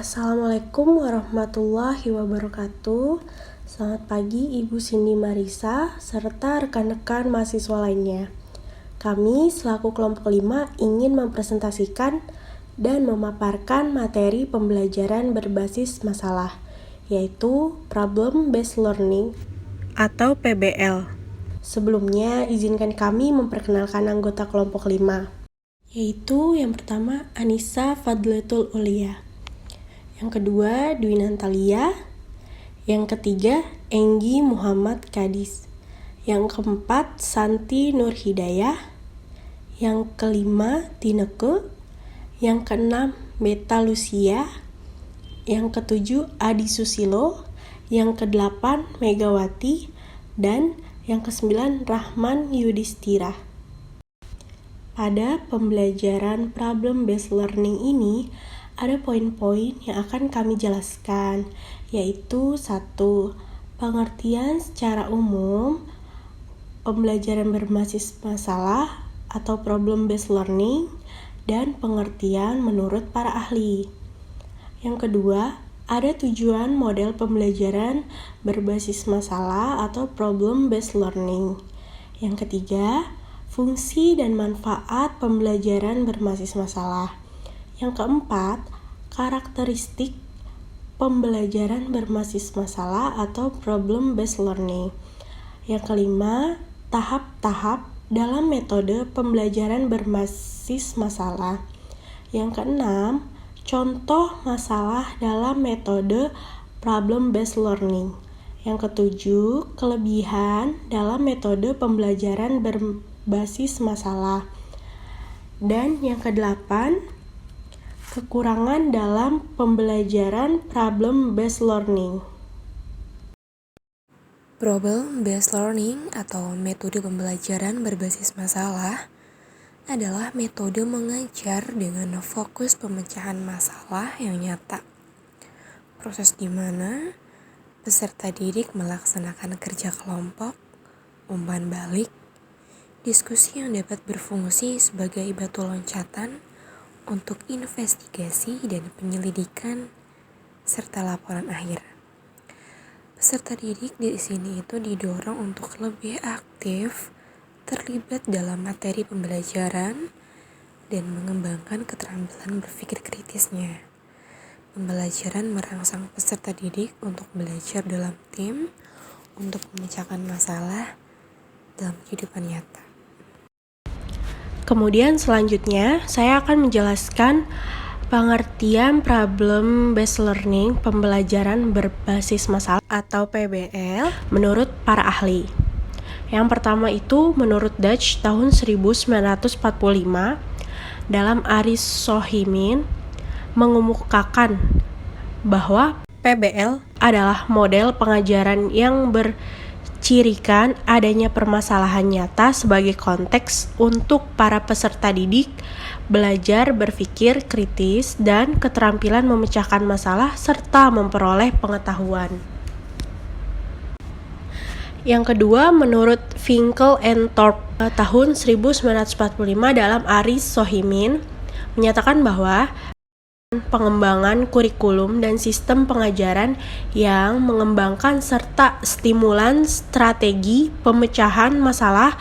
Assalamualaikum warahmatullahi wabarakatuh. Selamat pagi Ibu Cindy Marisa serta rekan-rekan mahasiswa lainnya. Kami selaku kelompok 5 ingin mempresentasikan dan memaparkan materi pembelajaran berbasis masalah, yaitu Problem Based Learning atau PBL. Sebelumnya, izinkan kami memperkenalkan anggota kelompok 5, yaitu yang pertama Anissa Fadlatul Ulia, yang kedua Dwi Nantalia, yang ketiga Enggi Muhammad Kadis, yang keempat Santi Nur Hidayah, yang kelima Tineke, yang keenam Beta Lucia, yang ketujuh Adi Susilo, yang kedelapan Megawati, dan yang kesembilan Rahman Yudhistira. Pada pembelajaran problem based learning ini, ada poin-poin yang akan kami jelaskan, yaitu 1. Pengertian secara umum pembelajaran berbasis masalah atau problem based learning dan pengertian menurut para ahli. Yang kedua, ada tujuan model pembelajaran berbasis masalah atau problem based learning. Yang ketiga, fungsi dan manfaat pembelajaran berbasis masalah. Yang keempat, karakteristik pembelajaran berbasis masalah atau problem based learning. Yang kelima, tahap-tahap dalam metode pembelajaran berbasis masalah. Yang keenam, contoh masalah dalam metode problem based learning. Yang ketujuh, kelebihan dalam metode pembelajaran berbasis masalah. Dan yang kedelapan, kekurangan dalam pembelajaran problem based learning. Problem based learning atau metode pembelajaran berbasis masalah adalah metode mengajar dengan fokus pemecahan masalah yang nyata. Proses di mana peserta didik melaksanakan kerja kelompok, umpan balik, diskusi yang dapat berfungsi sebagai batu loncatan untuk investigasi dan penyelidikan serta laporan akhir. Peserta didik di sini itu didorong untuk lebih aktif terlibat dalam materi pembelajaran dan mengembangkan keterampilan berpikir kritisnya. Pembelajaran merangsang peserta didik untuk belajar dalam tim untuk memecahkan masalah dalam kehidupan nyata. Kemudian selanjutnya, saya akan menjelaskan pengertian problem based learning, pembelajaran berbasis masalah atau PBL menurut para ahli. Yang pertama itu menurut Dutch tahun 1945 dalam Aris Sohimin mengemukakan bahwa PBL adalah model pengajaran yang bercirikan adanya permasalahan nyata sebagai konteks untuk para peserta didik belajar berpikir kritis dan keterampilan memecahkan masalah serta memperoleh pengetahuan. Yang kedua, menurut Finkel and Thorpe tahun 1945 dalam Aris Sohimin menyatakan bahwa pengembangan kurikulum dan sistem pengajaran yang mengembangkan serta stimulan strategi pemecahan masalah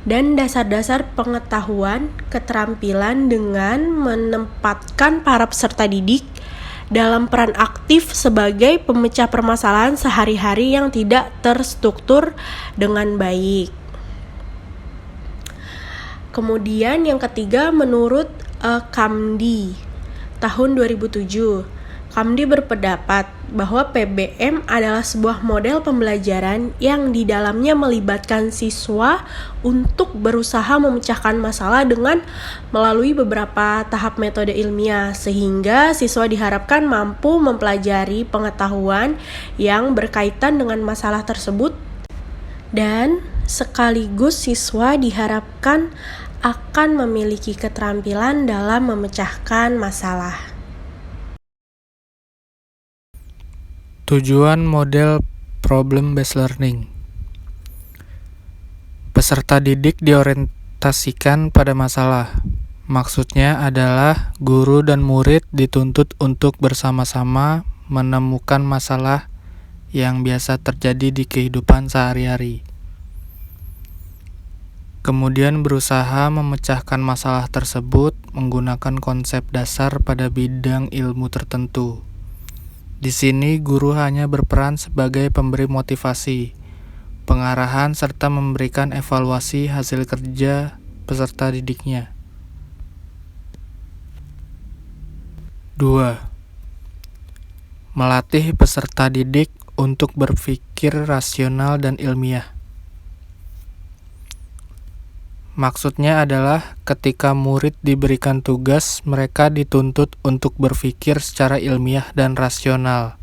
dan dasar-dasar pengetahuan keterampilan dengan menempatkan para peserta didik dalam peran aktif sebagai pemecah permasalahan sehari-hari yang tidak terstruktur dengan baik. Kemudian yang ketiga menurut Kamdi tahun 2007. Kamdi berpendapat bahwa PBM adalah sebuah model pembelajaran yang di dalamnya melibatkan siswa untuk berusaha memecahkan masalah dengan melalui beberapa tahap metode ilmiah, sehingga siswa diharapkan mampu mempelajari pengetahuan yang berkaitan dengan masalah tersebut dan sekaligus siswa diharapkan akan memiliki keterampilan dalam memecahkan masalah. Tujuan model problem based learning. Peserta didik diorientasikan pada masalah, Maksudnya adalah guru dan murid dituntut untuk bersama-sama menemukan masalah yang biasa terjadi di kehidupan sehari-hari. Kemudian berusaha memecahkan masalah tersebut menggunakan konsep dasar pada bidang ilmu tertentu. Di sini guru hanya berperan sebagai pemberi motivasi, pengarahan serta memberikan evaluasi hasil kerja peserta didiknya. 2. Melatih peserta didik untuk berpikir rasional dan ilmiah. Maksudnya adalah ketika murid diberikan tugas, mereka dituntut untuk berpikir secara ilmiah dan rasional.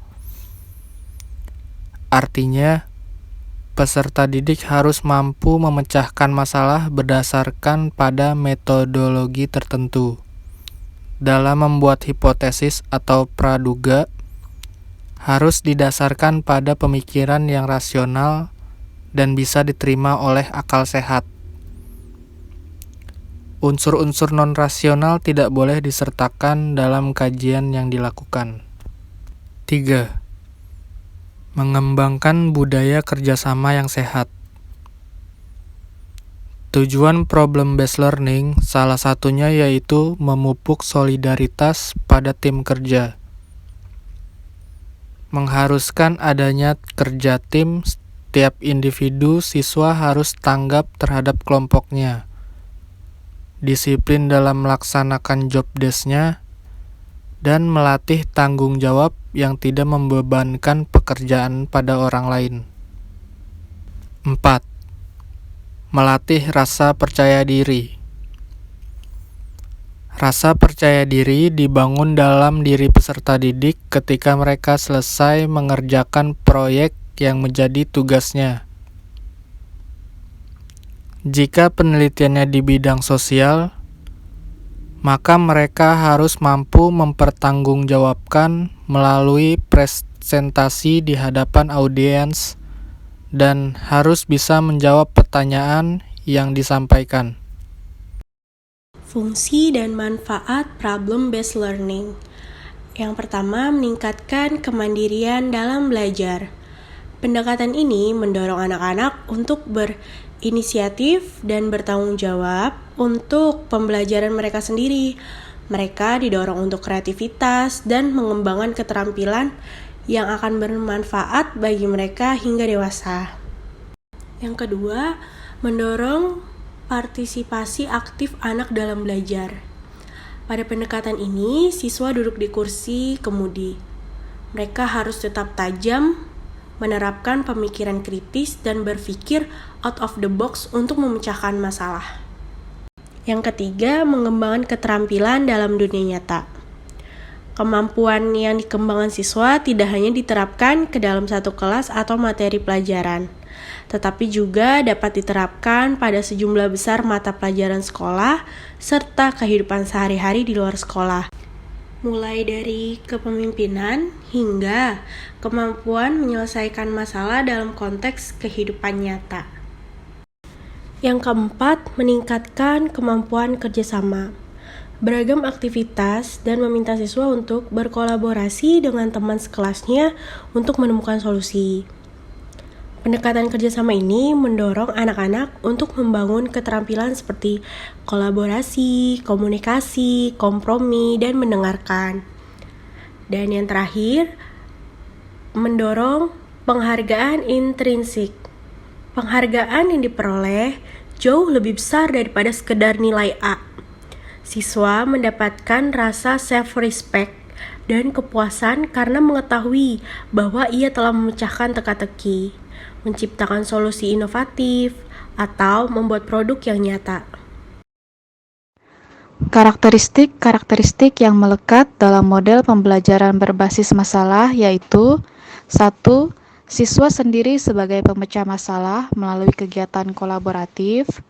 Artinya, peserta didik harus mampu memecahkan masalah berdasarkan pada metodologi tertentu. Dalam membuat hipotesis atau praduga, harus didasarkan pada pemikiran yang rasional dan bisa diterima oleh akal sehat. Unsur-unsur non-rasional tidak boleh disertakan dalam kajian yang dilakukan. 3. Mengembangkan budaya kerjasama yang sehat. Tujuan problem-based learning salah satunya yaitu memupuk solidaritas pada tim kerja. Mengharuskan adanya kerja tim, setiap individu siswa harus tanggap terhadap kelompoknya. Disiplin dalam melaksanakan job desk-nya, dan melatih tanggung jawab yang tidak membebankan pekerjaan pada orang lain. 4. Melatih rasa percaya diri. Rasa percaya diri dibangun dalam diri peserta didik ketika mereka selesai mengerjakan proyek yang menjadi tugasnya. Jika penelitiannya di bidang sosial, maka mereka harus mampu mempertanggungjawabkan melalui presentasi di hadapan audiens dan harus bisa menjawab pertanyaan yang disampaikan. Fungsi dan manfaat problem-based learning. Yang pertama, meningkatkan kemandirian dalam belajar. Pendekatan ini mendorong anak-anak untuk berinisiatif dan bertanggung jawab untuk pembelajaran mereka sendiri. Mereka didorong untuk kreativitas dan mengembangkan keterampilan yang akan bermanfaat bagi mereka hingga dewasa. Yang kedua, mendorong partisipasi aktif anak dalam belajar. Pada pendekatan ini, siswa duduk di kursi kemudi. Mereka harus tetap tajam, menerapkan pemikiran kritis dan berpikir out of the box untuk memecahkan masalah. Yang ketiga, mengembangkan keterampilan dalam dunia nyata. Kemampuan yang dikembangkan siswa tidak hanya diterapkan ke dalam satu kelas atau materi pelajaran, tetapi juga dapat diterapkan pada sejumlah besar mata pelajaran sekolah serta kehidupan sehari-hari di luar sekolah. Mulai dari kepemimpinan hingga kemampuan menyelesaikan masalah dalam konteks kehidupan nyata. Yang keempat, meningkatkan kemampuan kerjasama. Beragam aktivitas dan meminta siswa untuk berkolaborasi dengan teman sekelasnya untuk menemukan solusi. Pendekatan kerjasama ini mendorong anak-anak untuk membangun keterampilan seperti kolaborasi, komunikasi, kompromi, dan mendengarkan. Dan yang terakhir, mendorong penghargaan intrinsik. Penghargaan yang diperoleh jauh lebih besar daripada sekedar nilai A. Siswa mendapatkan rasa self-respect dan kepuasan karena mengetahui bahwa ia telah memecahkan teka-teki, menciptakan solusi inovatif, atau membuat produk yang nyata. Karakteristik yang melekat dalam model pembelajaran berbasis masalah yaitu 1. Siswa sendiri sebagai pemecah masalah melalui kegiatan kolaboratif.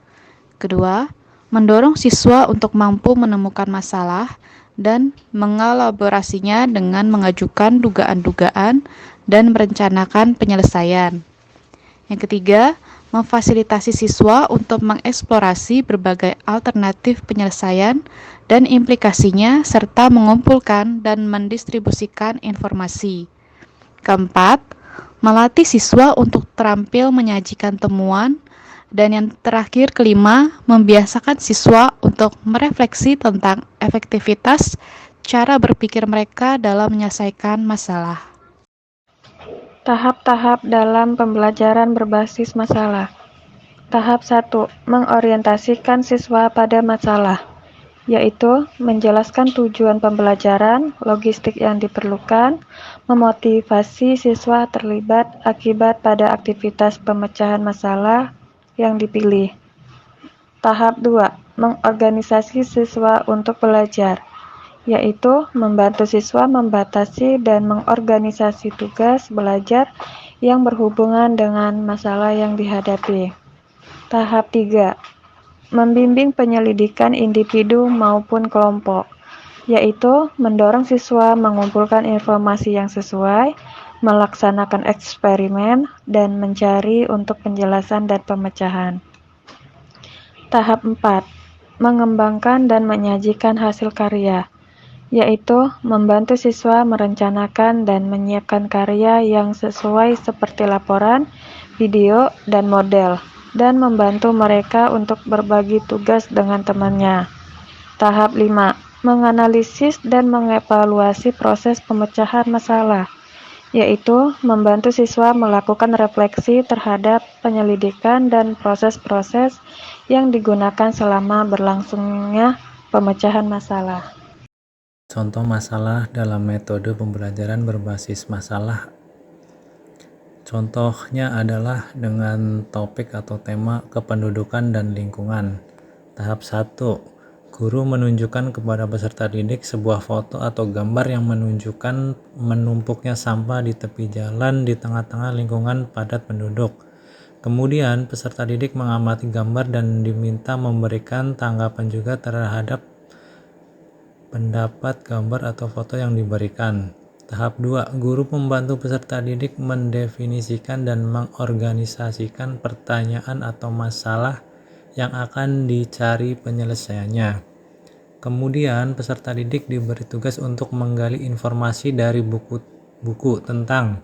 2. Mendorong siswa untuk mampu menemukan masalah dan mengelaborasinya dengan mengajukan dugaan-dugaan dan merencanakan penyelesaian. Yang ketiga, memfasilitasi siswa untuk mengeksplorasi berbagai alternatif penyelesaian dan implikasinya, serta mengumpulkan dan mendistribusikan informasi. Keempat, melatih siswa untuk terampil menyajikan temuan. Dan yang terakhir, kelima, membiasakan siswa untuk merefleksi tentang efektivitas cara berpikir mereka dalam menyelesaikan masalah. Tahap-tahap dalam pembelajaran berbasis masalah. Tahap 1. Mengorientasikan siswa pada masalah, yaitu menjelaskan tujuan pembelajaran, logistik yang diperlukan, memotivasi siswa terlibat akibat pada aktivitas pemecahan masalah yang dipilih. Tahap 2. Mengorganisasi siswa untuk belajar, yaitu membantu siswa membatasi dan mengorganisasi tugas belajar yang berhubungan dengan masalah yang dihadapi. Tahap 3. Membimbing penyelidikan individu maupun kelompok, yaitu mendorong siswa mengumpulkan informasi yang sesuai, melaksanakan eksperimen, dan mencari untuk penjelasan dan pemecahan. Tahap 4. Mengembangkan dan menyajikan hasil karya, yaitu membantu siswa merencanakan dan menyiapkan karya yang sesuai seperti laporan, video, dan model, dan membantu mereka untuk berbagi tugas dengan temannya. Tahap 5. Menganalisis dan mengevaluasi proses pemecahan masalah, yaitu membantu siswa melakukan refleksi terhadap penyelidikan dan proses-proses yang digunakan selama berlangsungnya pemecahan masalah. Contoh masalah dalam metode pembelajaran berbasis masalah. Contohnya adalah dengan topik atau tema kependudukan dan lingkungan. Tahap 1. Guru menunjukkan kepada peserta didik sebuah foto atau gambar yang menunjukkan menumpuknya sampah di tepi jalan di tengah-tengah lingkungan padat penduduk. Kemudian peserta didik mengamati gambar dan diminta memberikan tanggapan juga terhadap pendapat gambar atau foto yang diberikan. Tahap 2. Guru membantu peserta didik mendefinisikan dan mengorganisasikan pertanyaan atau masalah yang akan dicari penyelesaiannya. Kemudian peserta didik diberi tugas untuk menggali informasi dari buku tentang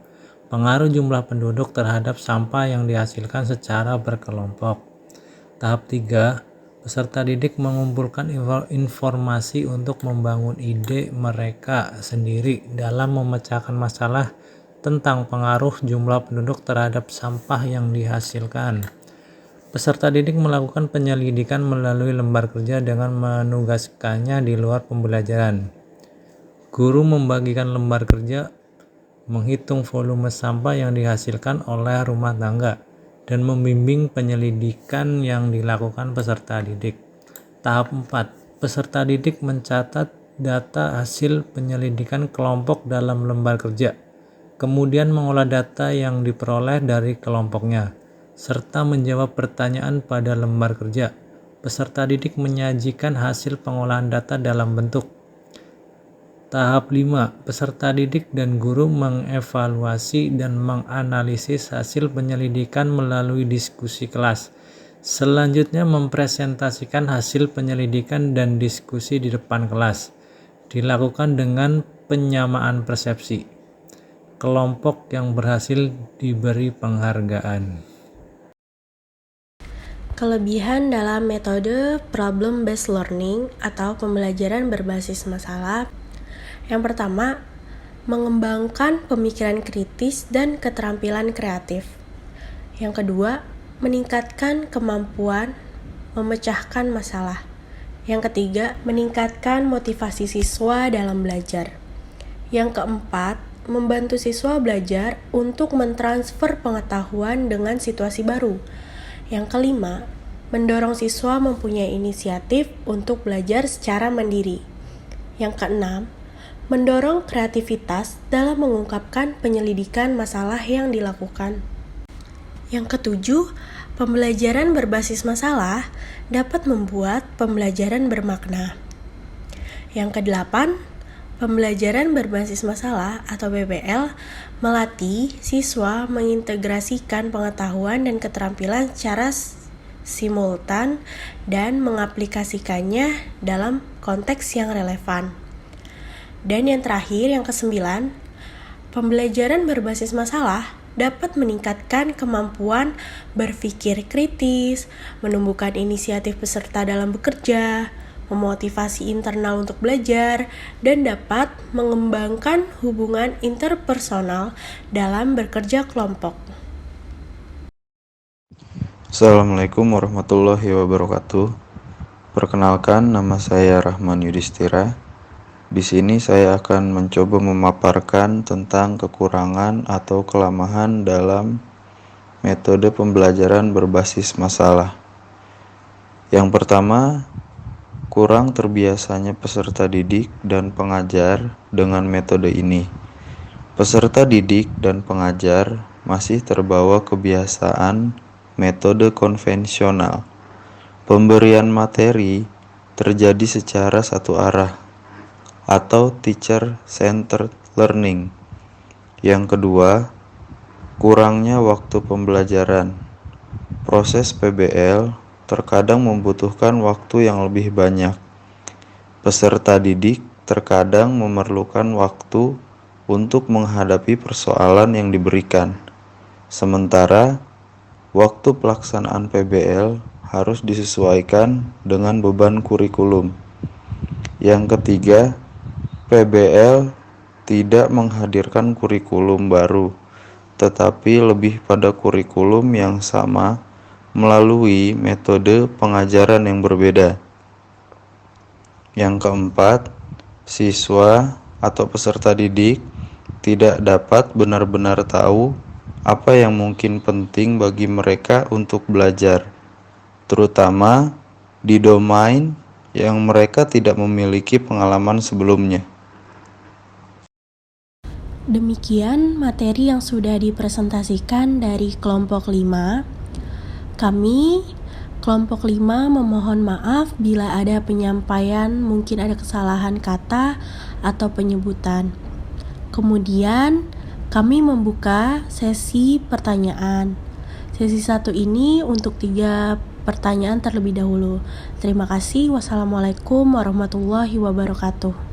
pengaruh jumlah penduduk terhadap sampah yang dihasilkan secara berkelompok. Tahap 3. Peserta didik mengumpulkan informasi untuk membangun ide mereka sendiri dalam memecahkan masalah tentang pengaruh jumlah penduduk terhadap sampah yang dihasilkan. Peserta didik melakukan penyelidikan melalui lembar kerja dengan menugaskannya di luar pembelajaran. Guru membagikan lembar kerja, menghitung volume sampah yang dihasilkan oleh rumah tangga, dan membimbing penyelidikan yang dilakukan peserta didik. Tahap 4. Peserta didik mencatat data hasil penyelidikan kelompok dalam lembar kerja, kemudian mengolah data yang diperoleh dari kelompoknya, serta menjawab pertanyaan pada lembar kerja. Peserta didik menyajikan hasil pengolahan data dalam bentuk. Tahap 5. Peserta didik dan guru mengevaluasi dan menganalisis hasil penyelidikan melalui diskusi kelas. Selanjutnya mempresentasikan hasil penyelidikan dan diskusi di depan kelas. Dilakukan dengan penyamaan persepsi. Kelompok yang berhasil diberi penghargaan. Kelebihan dalam metode problem-based learning atau pembelajaran berbasis masalah. Yang pertama, mengembangkan pemikiran kritis dan keterampilan kreatif. Yang kedua, meningkatkan kemampuan memecahkan masalah. Yang ketiga, meningkatkan motivasi siswa dalam belajar. Yang keempat, membantu siswa belajar untuk mentransfer pengetahuan dengan situasi baru. Yang kelima, mendorong siswa mempunyai inisiatif untuk belajar secara mandiri. Yang keenam, mendorong kreativitas dalam mengungkapkan penyelidikan masalah yang dilakukan. Yang ketujuh, pembelajaran berbasis masalah dapat membuat pembelajaran bermakna. Yang kedelapan, Pembelajaran berbasis masalah atau PBL melatih siswa mengintegrasikan pengetahuan dan keterampilan secara simultan dan mengaplikasikannya dalam konteks yang relevan. Dan yang terakhir, yang ke-9, pembelajaran berbasis masalah dapat meningkatkan kemampuan berpikir kritis, menumbuhkan inisiatif peserta dalam bekerja, memotivasi internal untuk belajar, dan dapat mengembangkan hubungan interpersonal dalam bekerja kelompok. Assalamualaikum warahmatullahi wabarakatuh. Perkenalkan, nama saya Rahman Yudhistira. Di sini saya akan mencoba memaparkan tentang kekurangan atau kelemahan dalam metode pembelajaran berbasis masalah. Yang pertama, kurang terbiasanya peserta didik dan pengajar dengan metode ini. Peserta didik dan pengajar masih terbawa kebiasaan metode konvensional. Pemberian materi terjadi secara satu arah atau teacher-centered learning. Yang kedua, kurangnya waktu pembelajaran. Proses PBL terkadang membutuhkan waktu yang lebih banyak. Peserta didik terkadang memerlukan waktu untuk menghadapi persoalan yang diberikan. Sementara, waktu pelaksanaan PBL harus disesuaikan dengan beban kurikulum. Yang ketiga, PBL tidak menghadirkan kurikulum baru, tetapi lebih pada kurikulum yang sama melalui metode pengajaran yang berbeda. Yang keempat, siswa atau peserta didik tidak dapat benar-benar tahu apa yang mungkin penting bagi mereka untuk belajar, terutama di domain yang mereka tidak memiliki pengalaman sebelumnya. Demikian materi yang sudah dipresentasikan dari kelompok 5. Kami, kelompok 5, memohon maaf bila ada penyampaian, mungkin ada kesalahan kata atau penyebutan. Kemudian, kami membuka sesi pertanyaan. Sesi 1 ini untuk 3 pertanyaan terlebih dahulu. Terima kasih. Wassalamualaikum warahmatullahi wabarakatuh.